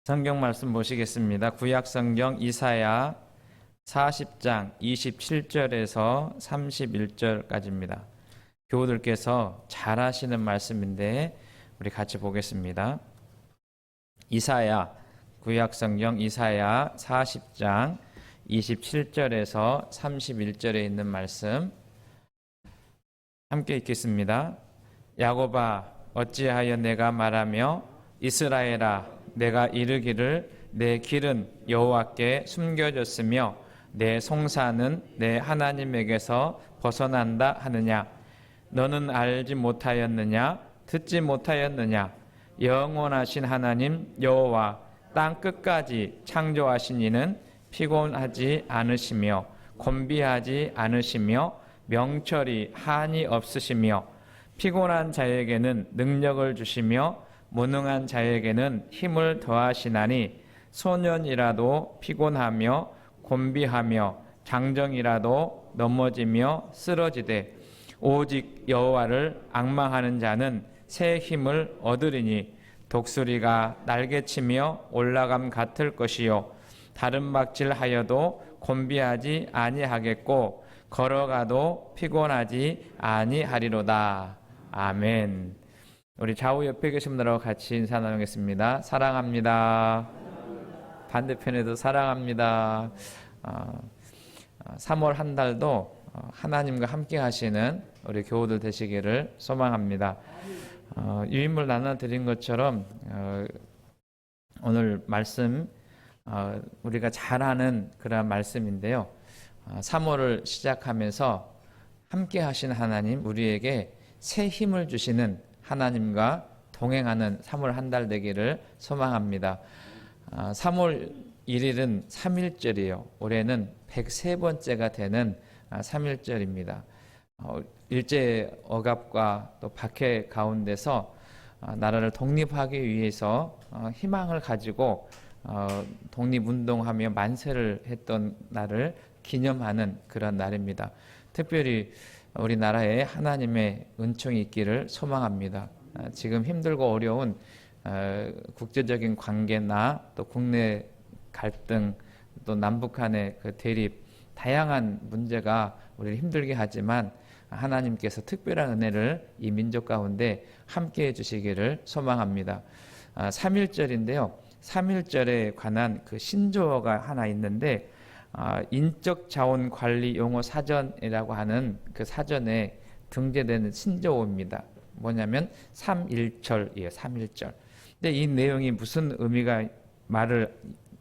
성경 말씀 보시겠습니다. 구약 성경 이사야 40장 27절에서 31절까지입니다. 교우들께서 잘 아시는 말씀인데 우리 같이 보겠습니다. 구약 성경 이사야 40장 27절에서 31절에 있는 말씀 함께 읽겠습니다. 야곱아, 어찌하여 내가 말하며 이스라엘아, 내가 이르기를 내 길은 여호와께 숨겨졌으며 내 송사는 내 하나님에게서 벗어난다 하느냐? 너는 알지 못하였느냐? 듣지 못하였느냐? 영원하신 하나님 여호와 땅 끝까지 창조하신 이는 피곤하지 않으시며 곤비하지 않으시며 명철이 한이 없으시며 피곤한 자에게는 능력을 주시며 무능한 자에게는 힘을 더하시나니 소년이라도 피곤하며 곤비하며 장정이라도 넘어지며 쓰러지되 오직 여호와를 앙망하는 자는 새 힘을 얻으리니 독수리가 날개치며 올라감 같을 것이요 다른 박질하여도 곤비하지 아니하겠고 걸어가도 피곤하지 아니하리로다. 아멘. 우리 좌우 옆에 계신 분들하고 같이 인사 나누겠습니다. 사랑합니다. 반대편에도 사랑합니다. 3월 한 달도 하나님과 함께 하시는 우리 교우들 되시기를 소망합니다. 유인물 나눠드린 것처럼 오늘 말씀 우리가 잘 아는 그런 말씀인데요. 3월을 시작하면서 함께 하신 하나님, 우리에게 새 힘을 주시는 하나님과 동행하는 3월 한 달 되기를 소망합니다. 3월 1일은 3.1절이에요. 올해는 103번째가 되는 3.1절입니다. 일제 억압과 또 박해 가운데서 나라를 독립하기 위해서 희망을 가지고 독립운동하며 만세를 했던 날을 기념하는 그런 날입니다. 특별히 우리나라에 하나님의 은총이 있기를 소망합니다. 지금 힘들고 어려운 국제적인 관계나 또 국내 갈등, 또 남북 간의 그 대립, 다양한 문제가 우리를 힘들게 하지만 하나님께서 특별한 은혜를 이 민족 가운데 함께해 주시기를 소망합니다. 3.1절인데요. 3.1절에 관한 그 신조어가 하나 있는데 인적 자원 관리 용어 사전이라고 하는 그 사전에 등재되는 신조어입니다. 뭐냐면 3.1절이에요. 3.1절. 근데 이 내용이 무슨 의미가 말을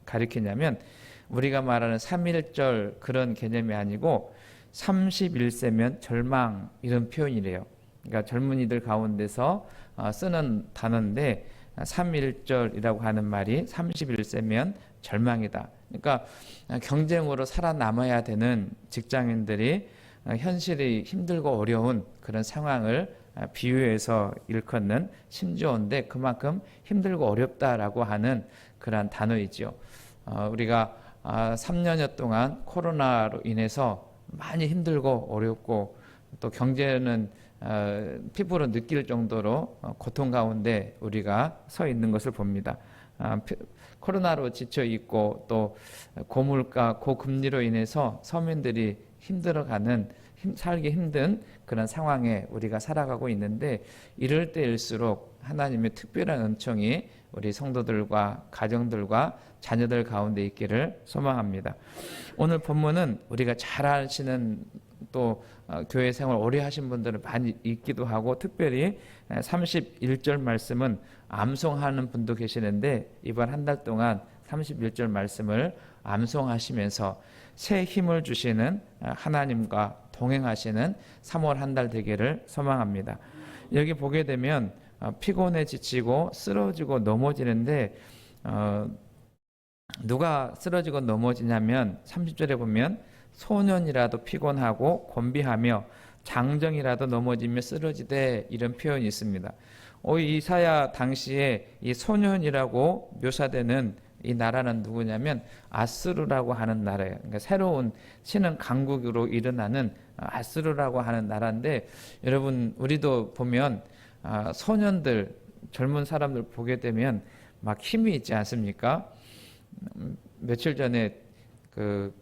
가리키냐면 우리가 말하는 3.1절 그런 개념이 아니고 31세면 절망 이런 표현이래요. 그러니까 젊은이들 가운데서 쓰는 단어인데 3.1절이라고 하는 말이 31세면 절망이다. 그러니까 경쟁으로 살아남아야 되는 직장인들이 현실이 힘들고 어려운 그런 상황을 비유해서 일컫는 신조어인데 그만큼 힘들고 어렵다라고 하는 그런 단어이죠. 우리가 3년여 동안 코로나로 인해서 많이 힘들고 어렵고 또 경제는 피부로 느낄 정도로 고통 가운데 우리가 서 있는 것을 봅니다. 코로나로 지쳐 있고 또 고물가, 고금리로 인해서 서민들이 힘들어가는 살기 힘든 그런 상황에 우리가 살아가고 있는데 이럴 때일수록 하나님의 특별한 은총이 우리 성도들과 가정들과 자녀들 가운데 있기를 소망합니다. 오늘 본문은 우리가 잘 아시는 또 교회 생활 오래 하신 분들은 많이 있기도 하고 특별히 31절 말씀은 암송하는 분도 계시는데 이번 한 달 동안 31절 말씀을 암송하시면서 새 힘을 주시는 하나님과 동행하시는 3월 한 달 되기를 소망합니다. 여기 보게 되면 피곤해 지치고 쓰러지고 넘어지는데 누가 쓰러지고 넘어지냐면 30절에 보면 소년이라도 피곤하고 곤비하며 장정이라도 넘어지며 쓰러지되 이런 표현이 있습니다. 이사야 당시에 이 소년이라고 묘사되는 이 나라는 누구냐면 아스루라고 하는 나라예요. 그러니까 새로운 신흥 강국으로 일어나는 아스루라고 하는 나라인데 여러분 우리도 보면 소년들 젊은 사람들 보게 되면 막 힘이 있지 않습니까? 며칠 전에 그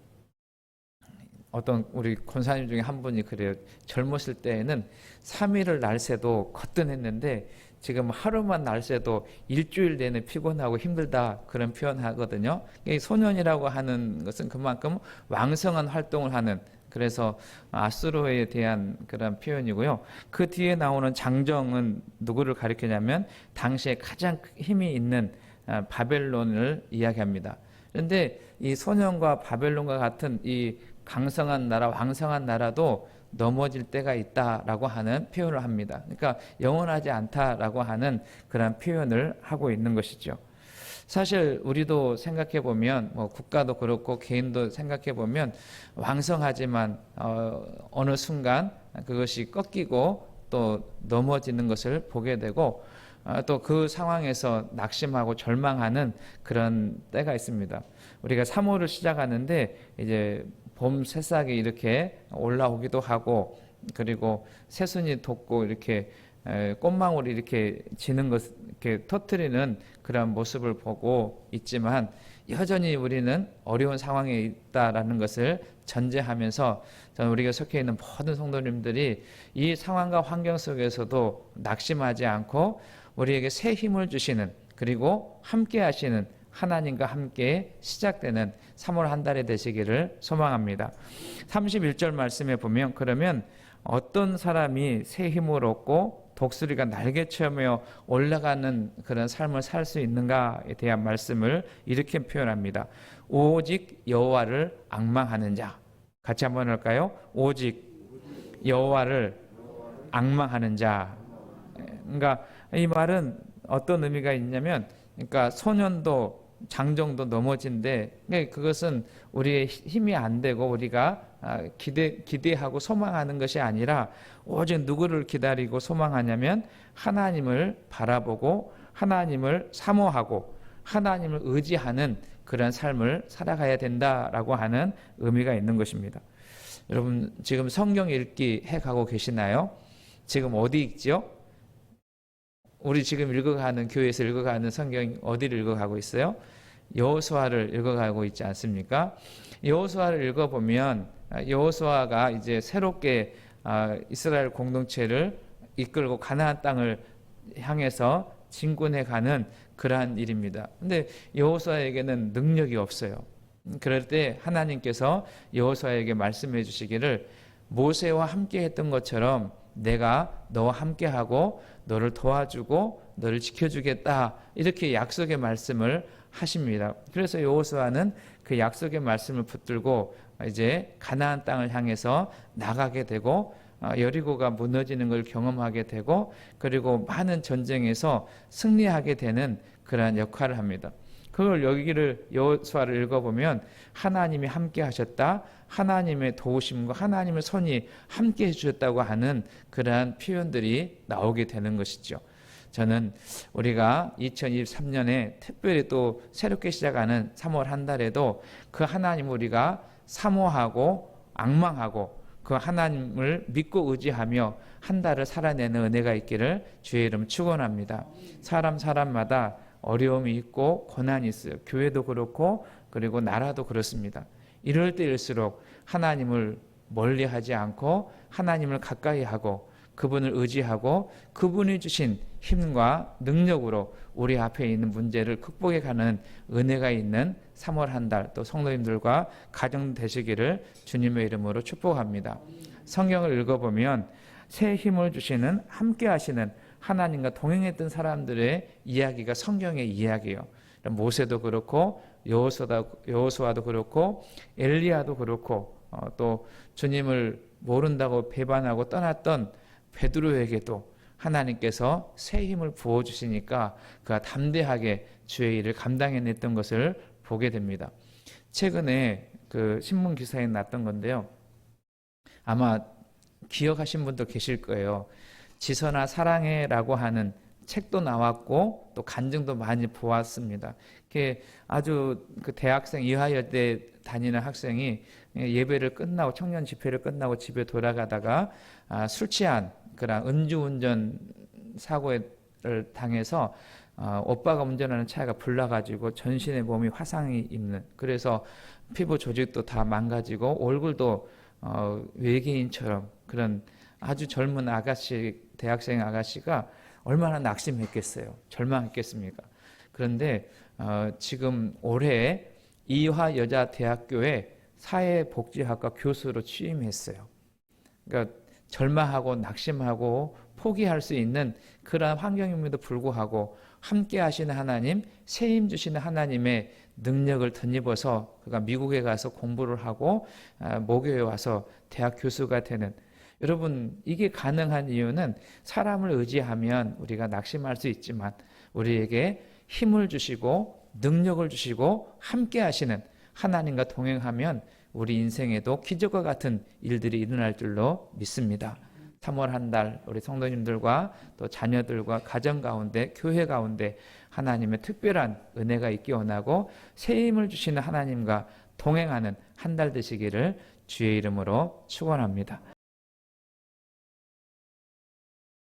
어떤 우리 권사님 중에 한 분이 그래요. 젊었을 때에는 3일을 날새도 거뜬했는데 지금 하루만 날새도 일주일 내내 피곤하고 힘들다, 그런 표현하거든요. 이 소년이라고 하는 것은 그만큼 왕성한 활동을 하는, 그래서 아수르에 대한 그런 표현이고요. 그 뒤에 나오는 장정은 누구를 가리키냐면 당시에 가장 힘이 있는 바벨론을 이야기합니다. 그런데 이 소년과 바벨론과 같은 이 강성한 나라, 왕성한 나라도 넘어질 때가 있다라고 하는 표현을 합니다. 그러니까 영원하지 않다라고 하는 그런 표현을 하고 있는 것이죠. 사실 우리도 생각해 보면, 뭐 국가도 그렇고 개인도 생각해 보면 왕성하지만 어느 순간 그것이 꺾이고 또 넘어지는 것을 보게 되고, 또 그 상황에서 낙심하고 절망하는 그런 때가 있습니다. 우리가 3월을 시작하는데 이제 봄 새싹이 이렇게 올라오기도 하고, 그리고 새순이 돋고 이렇게 꽃망울이 이렇게 지는 것, 이렇게 터뜨리는 그런 모습을 보고 있지만, 여전히 우리는 어려운 상황에 있다라는 것을 전제하면서 저는 우리가 속해 있는 모든 성도님들이 이 상황과 환경 속에서도 낙심하지 않고 우리에게 새 힘을 주시는, 그리고 함께 하시는 하나님과 함께 시작되는 3월 한 달이 되시기를 소망합니다. 31절 말씀에 보면, 그러면 어떤 사람이 새 힘을 얻고 독수리가 날개처며 올라가는 그런 삶을 살 수 있는가에 대한 말씀을 이렇게 표현합니다. 오직 여호와를 앙망하는 자. 같이 한번 할까요? 오직 여호와를 앙망하는 자. 그러니까 이 말은 어떤 의미가 있냐면, 그러니까 소년도 장정도 넘어진데, 그것은 우리의 힘이 안 되고 우리가 기대하고 소망하는 것이 아니라 오직 누구를 기다리고 소망하냐면 하나님을 바라보고 하나님을 사모하고 하나님을 의지하는 그런 삶을 살아가야 된다라고 하는 의미가 있는 것입니다. 여러분 지금 성경 읽기 해가고 계시나요? 지금 어디 읽죠? 우리 지금 읽어가는, 교회에서 읽어가는 성경 어디를 읽어가고 있어요? 여호수아를 읽어가고 있지 않습니까? 여호수아를 읽어보면 여호수아가 이제 새롭게 이스라엘 공동체를 이끌고 가나안 땅을 향해서 진군해가는 그러한 일입니다. 근데 여호수아에게는 능력이 없어요. 그럴 때 하나님께서 여호수아에게 말씀해 주시기를, 모세와 함께 했던 것처럼 내가 너와 함께하고 너를 도와주고 너를 지켜주겠다, 이렇게 약속의 말씀을 하십니다. 그래서 여호수아는 그 약속의 말씀을 붙들고 이제 가나안 땅을 향해서 나가게 되고, 여리고가 무너지는 걸 경험하게 되고, 그리고 많은 전쟁에서 승리하게 되는 그러한 역할을 합니다. 그걸 여기를 여호수아를 읽어보면 하나님이 함께 하셨다, 하나님의 도우심과 하나님의 손이 함께 해주셨다고 하는 그러한 표현들이 나오게 되는 것이죠. 저는 우리가 2023년에 특별히 또 새롭게 시작하는 3월 한 달에도 그 하나님 우리가 사모하고 앙망하고 그 하나님을 믿고 의지하며 한 달을 살아내는 은혜가 있기를 주의 이름 축원합니다. 사람마다 어려움이 있고 고난이 있어요. 교회도 그렇고 그리고 나라도 그렇습니다. 이럴 때일수록 하나님을 멀리하지 않고 하나님을 가까이 하고 그분을 의지하고 그분이 주신 힘과 능력으로 우리 앞에 있는 문제를 극복해가는 은혜가 있는 3월 한 달, 또 성도님들과 가정 되시기를 주님의 이름으로 축복합니다. 성경을 읽어보면 새 힘을 주시는, 함께 하시는 하나님과 동행했던 사람들의 이야기가 성경의 이야기예요. 모세도 그렇고 여호수아도 그렇고 엘리야도 그렇고 또 주님을 모른다고 배반하고 떠났던 베드로에게도 하나님께서 새 힘을 부어주시니까 그가 담대하게 주의 일을 감당해냈던 것을 보게 됩니다. 최근에 그 신문 기사에 났던 건데요. 아마 기억하신 분도 계실 거예요. 지선아 사랑해라고 하는 책도 나왔고 또 간증도 많이 보았습니다. 아주 그 대학생 이화여대 다니는 학생이 예배를 끝나고 청년 집회를 끝나고 집에 돌아가다가 술 취한 그런 음주운전 사고에 당해서 오빠가 운전하는 차가 불나가지고 전신에 몸이 화상이 입는, 그래서 피부 조직도 다 망가지고 얼굴도 외계인처럼, 그런 아주 젊은 아가씨, 대학생 아가씨가 얼마나 낙심했겠어요. 절망했겠습니까? 그런데 지금 올해 이화여자대학교에 사회복지학과 교수로 취임했어요. 그러니까 절망하고 낙심하고 포기할 수 있는 그러한 환경임에도 불구하고 함께 하시는 하나님, 세임 주시는 하나님의 능력을 덧입어서 그가 미국에 가서 공부를 하고 모교에 와서 대학 교수가 되는, 여러분 이게 가능한 이유는 사람을 의지하면 우리가 낙심할 수 있지만 우리에게 힘을 주시고 능력을 주시고 함께 하시는 하나님과 동행하면 우리 인생에도 기적과 같은 일들이 일어날 줄로 믿습니다. 3월 한 달 우리 성도님들과 또 자녀들과 가정 가운데, 교회 가운데 하나님의 특별한 은혜가 있기 원하고 새 힘을 주시는 하나님과 동행하는 한 달 되시기를 주의 이름으로 축원합니다.